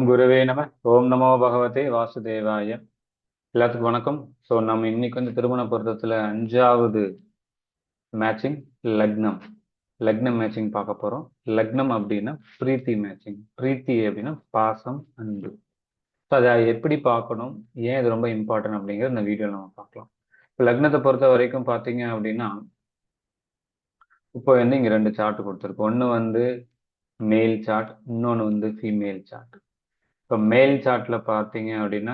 ஓம் குருவே நம. ஓம் நமோ பகவதே வாசுதேவாய. எல்லாத்துக்கும் வணக்கம். ஸோ நம்ம இன்னைக்கு திருமண பொருத்தத்துல 5வது மேட்சிங் லக்னம். லக்னம் மேட்சிங் பார்க்க போறோம். லக்னம் அப்படின்னா பிரீத்தி மேட்சிங். பிரீத்தி அப்படின்னா பாசம், அன்பு. ஸோ அதை எப்படி பார்க்கணும், ஏன் இது ரொம்ப இம்பார்ட்டன்ட் அப்படிங்கிறது இந்த வீடியோவில் நம்ம பார்க்கலாம். இப்போ லக்னத்தை பொறுத்த வரைக்கும் பார்த்தீங்க அப்படின்னா, இப்போ இங்க 2 சார்ட் கொடுத்துருக்கு. ஒன்று மேல் சார்ட், இன்னொன்று ஃபீமேல் சார்ட். இப்போ மேல் சார்ட்ல பார்த்தீங்க அப்படின்னா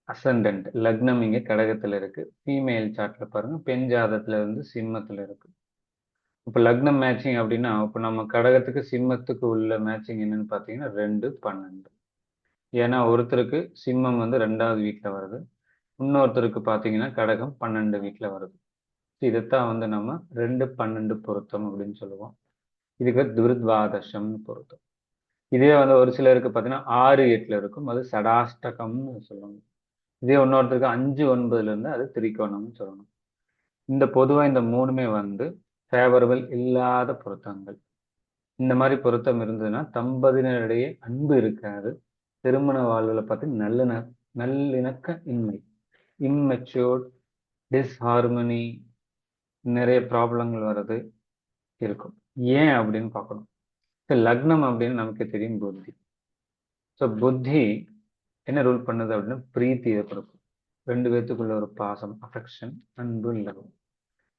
அசண்டன்ட் லக்னம் இங்க கடகத்துல இருக்கு. ஃபீமேல் சார்ட்ல பாருங்க பெண் ஜாதத்துல சிம்மத்துல இருக்கு. இப்ப லக்னம் மேட்சிங் அப்படின்னா, இப்ப நம்ம கடகத்துக்கு சிம்மத்துக்கு உள்ள மேட்சிங் என்னன்னு பாத்தீங்கன்னா 2, 12. ஏன்னா ஒருத்தருக்கு சிம்மம் 2வது வீட்டுல வருது, இன்னொருத்தருக்கு பாத்தீங்கன்னா கடகம் 12 வீட்டுல வருது. இதைத்தான் நம்ம 2, 12 பொருத்தம் அப்படின்னு சொல்லுவோம். இதுக்கு துருத்வாதசம்னு பொருத்தம். இதே ஒரு சிலருக்கு பாத்தீங்கன்னா 6, 8ல இருக்கும், அது சடாஷ்டகம்னு சொல்லுவாங்க. இதே இன்னொருத்தருக்கு 5, 9ல இருந்து அது திரிகோணம்னு சொல்லணும். பொதுவா இந்த மூணுமே ஃபேவரபிள் இல்லாத பொருத்தங்கள். இந்த மாதிரி பொருத்தம் இருந்ததுன்னா தம்பதியினரிடையே அன்பு இருக்காது. திருமண வாழ்வுல பார்த்து நல்லிணக்க இன்மை, இம்மெச்சூர்ட், டிஸ்ஹார்மனி, நிறைய ப்ராப்ளங்கள் வர்றது இருக்கும். ஏன் அப்படின்னு பார்க்கணும். லக்னம் அப்படின்னு நமக்கு தெரியும் புத்தி. ஸோ புத்தி என்ன ரூல் பண்ணுது அப்படின்னா பிரீத்தியை கொடுக்கும். 2 பேத்துக்குள்ள ஒரு பாசம், அஃபெக்ஷன், அன்பு, லவ்.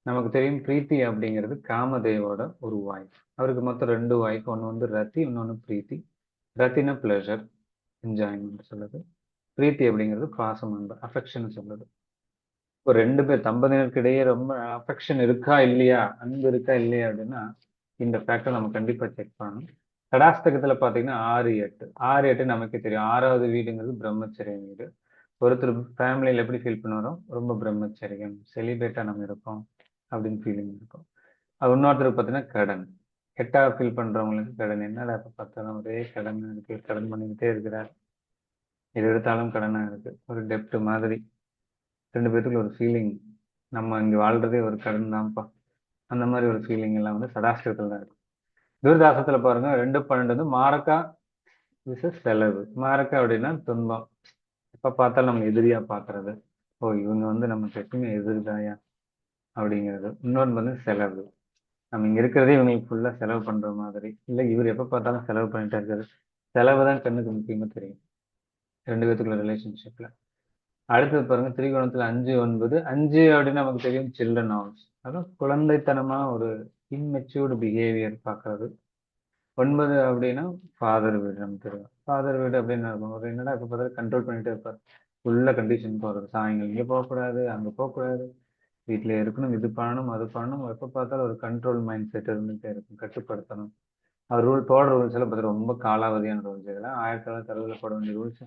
நமக்கு தெரியும் பிரீத்தி அப்படிங்கிறது காமதேவோட ஒரு வாய்ஸ். அவருக்கு மொத்தம் 2 வாய்ஸ். ஒன்று ரத்தி, இன்னொன்று பிரீத்தி. ரத்தின பிளஷர், என்ஜாய்மெண்ட் சொல்லுது. பிரீத்தி அப்படிங்கிறது பாசம், அன்பு, அஃபெக்ஷன் சொல்லுது. இப்போ 2 பேர் தம்பதியினருக்கு இடையே ரொம்ப அஃபெக்ஷன் இருக்கா இல்லையா, அன்பு இருக்கா இல்லையா அப்படின்னா இந்த ஃபேக்டர் நம்ம கண்டிப்பா செக் பண்ணணும். கடாஸ்தகத்துல பாத்தீங்கன்னா 6, 8. 6, 8 நமக்கு தெரியும். 6வது வீடுங்கிறது பிரம்மச்சரிய வீடு. ஒருத்தர் ஃபேமிலியில எப்படி ஃபீல் பண்ணுவாரோ, ரொம்ப பிரம்மச்சரியம், செலிபேட்டா நம்ம இருப்போம் அப்படின்னு ஃபீலிங் இருக்கும். அது இன்னொருத்தருக்கு பார்த்தீங்கன்னா கடன். 8ஆ ஃபீல் பண்றவங்களுக்கு கடன். என்னடா எப்ப பார்த்தாலும் ஒரே கடன் இருக்கு, கடன் பண்ணிக்கிட்டே இருக்கிறார், எது எடுத்தாலும் கடனா இருக்கு, ஒரு டெப்ட் மாதிரி. 2 பேத்துக்குள்ள ஒரு ஃபீலிங், நம்ம இங்க வாழ்றதே ஒரு கடன் தான்ப்பா, அந்த மாதிரி ஒரு ஃபீலிங் எல்லாம் சடாஷ்டகத்துல தான் இருக்கு. தூர்தாசத்துல பாருங்க 2, 12 மாரக்கா விசஸ் செலவு. மாரக்கா அப்படின்னா துன்பம், எப்ப பார்த்தாலும் நம்ம எதிரியா பாக்குறது. ஓ இவங்க நமக்கு எப்பவுமே எதிர்தாயா அப்படிங்கிறது. இன்னொன்று செலவு, நம்ம இங்க இருக்கிறதே இவங்களுக்கு ஃபுல்லா செலவு பண்ற மாதிரி. இல்ல இவர் எப்ப பார்த்தாலும் செலவு பண்ணிட்டே இருக்காரு. செலவு தான் கண்ணுக்கு முக்கியமா தெரியும் 2 பேத்துக்குள்ள ரிலேஷன்ஷிப்ல. அடுத்தது பாருங்க திரிகோணத்துல 5, 9. 5 அப்படின்னு நமக்கு தெரியும் சில்ட்ரன் ஹவுஸ், அதான் குழந்தைத்தனமா ஒரு இம்மெச்சூர்டு பிஹேவியர் பாக்குறது. 9 அப்படின்னா ஃபாதர் வீடு. நமக்கு தெரியும் ஃபாதர் வீடு அப்படின்னு இருக்கும். ஒரு என்னடா எப்ப பார்த்தாலும் கண்ட்ரோல் பண்ணிட்டே இருப்பார். ஃபுல்லா கண்டிஷன் போடுறது, சாயங்காலம் இங்க போகக்கூடாது, அங்க போகக்கூடாது, வீட்டுல இருக்கணும், இது பண்ணணும், அது பண்ணணும். எப்ப பார்த்தாலும் ஒரு கண்ட்ரோல் மைண்ட் செட் இருந்துட்டே இருக்கும், கட்டுப்படுத்தணும். அவர் ரூல் போடுற ரூல்ஸ் எல்லாம் பார்த்தா ரொம்ப காலாவதியான ரூல்ஸ். இதெல்லாம் 1960 போட வேண்டிய ரூல்ஸ்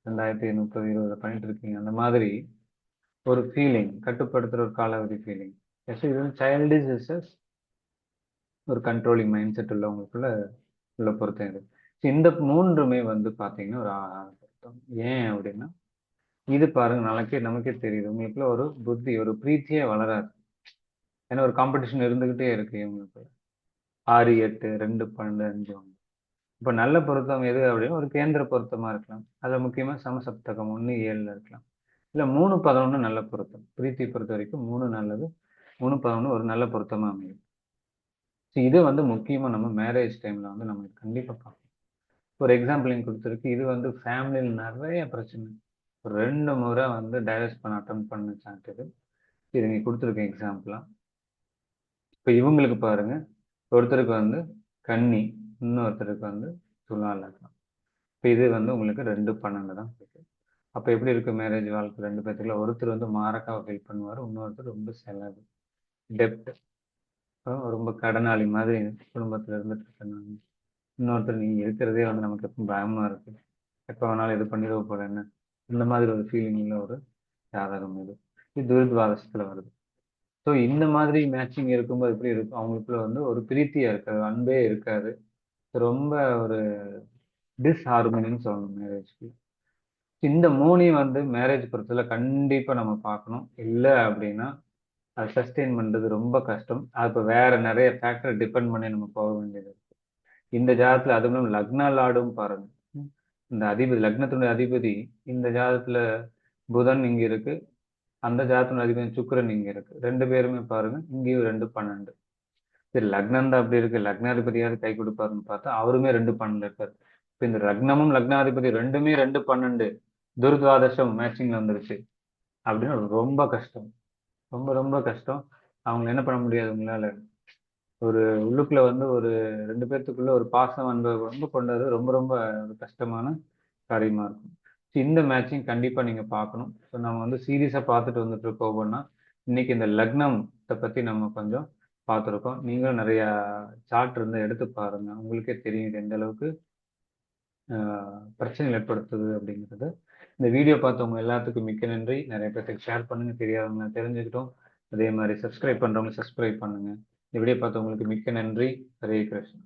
2030, 20 பண்ணிட்டு இருக்கீங்க. அந்த மாதிரி ஒரு ஃபீலிங், கட்டுப்படுத்துற ஒரு காலாவதி ஃபீலிங். இது சைல்டிஷ், ஒரு கண்ட்ரோலிங் மைண்ட் செட் உள்ளவங்களுக்குள்ள உள்ள பொருத்தம் இது. இந்த மூன்றுமே பாத்தீங்கன்னா ஒரு பொருத்தம். ஏன் அப்படின்னா இது பாருங்க நமக்கே தெரியுது, உங்களுக்குள்ள ஒரு புத்தி, ஒரு பிரீத்தியே வளராது. ஏன்னா ஒரு காம்படிஷன் இருந்துகிட்டே இருக்கு இவங்களுக்கு. 6, 8, 2, 12, 5, 1. இப்ப நல்ல பொருத்தம் எது அப்படின்னா ஒரு கேந்திர பொருத்தமா இருக்கலாம். அதுல முக்கியமா சமசப்தகம் 1, 7ல இருக்கலாம். இல்ல 3, 11 நல்ல பொருத்தம். பிரீத்தி பொறுத்த வரைக்கும் 3 நல்லது, 3, 11 ஒரு நல்ல பொருத்தமா அமையும். இது முக்கியமா நம்ம மேரேஜ் டைம்ல நம்ம கண்டிப்பா பார்க்கணும். ஒரு எக்ஸாம்பிள் இங்க கொடுத்துருக்கு. இது ஃபேமிலியில் நிறைய பிரச்சனை. ஒரு 2 முறை டைவர்ஸ் பண்ண அட்டம் பண்ண சான்ஸ் இது நீங்க கொடுத்துருக்க எக்ஸாம்பிளா. இப்ப இவங்களுக்கு பாருங்க, ஒருத்தருக்கு கன்னி, இன்னொருத்தருக்கு துலா லக்னம். இப்ப இது உங்களுக்கு 2, 12 தான் இருக்கு. அப்ப எப்படி இருக்கு மேரேஜ் வாழ்க்கை 2 பேத்துக்குள்ள? ஒருத்தர் மாரக்காவை ஃபீல் பண்ணுவாரு, இன்னொருத்தர் ரொம்ப செலவு, டெப்ட், ரொம்ப கடனாளி மாதிரி குடும்பத்துல இருந்துட்டு இருக்காங்க. இன்னொருத்தர் நீங்க இருக்கிறதே நமக்கு எப்பவும் பயமா இருக்கு, எப்ப வேணாலும் இது பண்ணிடுவ போல என்ன, இந்த மாதிரி ஒரு ஃபீலிங்ல ஒரு ஜாதகம் இது. இது துருத்வாதசத்துல வருது. ஸோ இந்த மாதிரி மேட்சிங் இருக்கும்போது எப்படி இருக்கும், அவங்களுக்குள்ள ஒரு பிரீத்தியா இருக்காது, அன்பே இருக்காது, ரொம்ப ஒரு டிஸ்ஹார்மனின்னு சொல்லணும் மேரேஜ்க்கு. இந்த மூணையும் மேரேஜ் பொறுத்தல கண்டிப்பா நம்ம பார்க்கணும். இல்லை அப்படின்னா அதை சஸ்டெயின் பண்றது ரொம்ப கஷ்டம். அது இப்போ வேற நிறைய ஃபேக்டர் டிபெண்ட் பண்ணி நம்ம போக வேண்டியது இருக்கு இந்த ஜாதகத்துல. அதுவும் லக்னா லாடும் பாருங்க, இந்த அதிபதி லக்னத்தினுடைய அதிபதி இந்த ஜாதகத்துல புதன் இங்க இருக்கு, அந்த ஜாதகத்தினுடைய அதிபதி சுக்கிரன் இங்க இருக்கு. 2 பேருமே பாருங்க இங்கேயும் 2 12. சரி லக்னம் தான் அப்படி இருக்கு, லக்னாதிபதியாவது கை கொடுப்பாருன்னு பார்த்தா அவருமே 2 12 இருக்காரு. இப்ப இந்த லக்னமும் லக்னாதிபதி ரெண்டுமே 2 12 துர்துவாதசம் மேட்சிங்ல வந்துருச்சு அப்படின்னா ரொம்ப கஷ்டம், ரொம்ப ரொம்ப கஷ்டம். அவங்க என்ன பண்ண முடியாது உங்களால. ஒரு உள்ளுக்குள்ள வந்து ஒரு 2 பேர்த்துக்குள்ள ஒரு பாசம் அன்பு ரொம்ப கொண்டது ரொம்ப ரொம்ப ஒரு கஷ்டமான காரியமா இருக்கும். இந்த மேட்சிங் கண்டிப்பா நீங்க பார்க்கணும். ஸோ நம்ம வந்து சீரியஸா பார்த்துட்டு வந்துட்டு இருக்கோம் ஒவ்வொன்றா. இன்னைக்கு இந்த லக்னத்தை பத்தி நம்ம கொஞ்சம் பார்த்துருக்கோம். நீங்களும் நிறைய சார்ட் இருந்தா எடுத்து பாருங்க. உங்களுக்கே தெரியும் இது எந்த அளவுக்கு பிரச்சனைகள் ஏற்படுத்துது அப்படிங்கிறது. இந்த வீடியோ பார்த்தவங்க எல்லாத்துக்கும் மிக்க நன்றி. நிறைய பேர்த்துக்கு ஷேர் பண்ணுங்க, தெரியாதவங்க தெரிஞ்சுக்கிட்டோம். அதே மாதிரி சப்ஸ்கிரைப் பண்றவங்க சப்ஸ்கிரைப் பண்ணுங்க. இந்த வீடியோ பார்த்தவங்களுக்கு மிக்க நன்றி. ஹரே கிருஷ்ணா.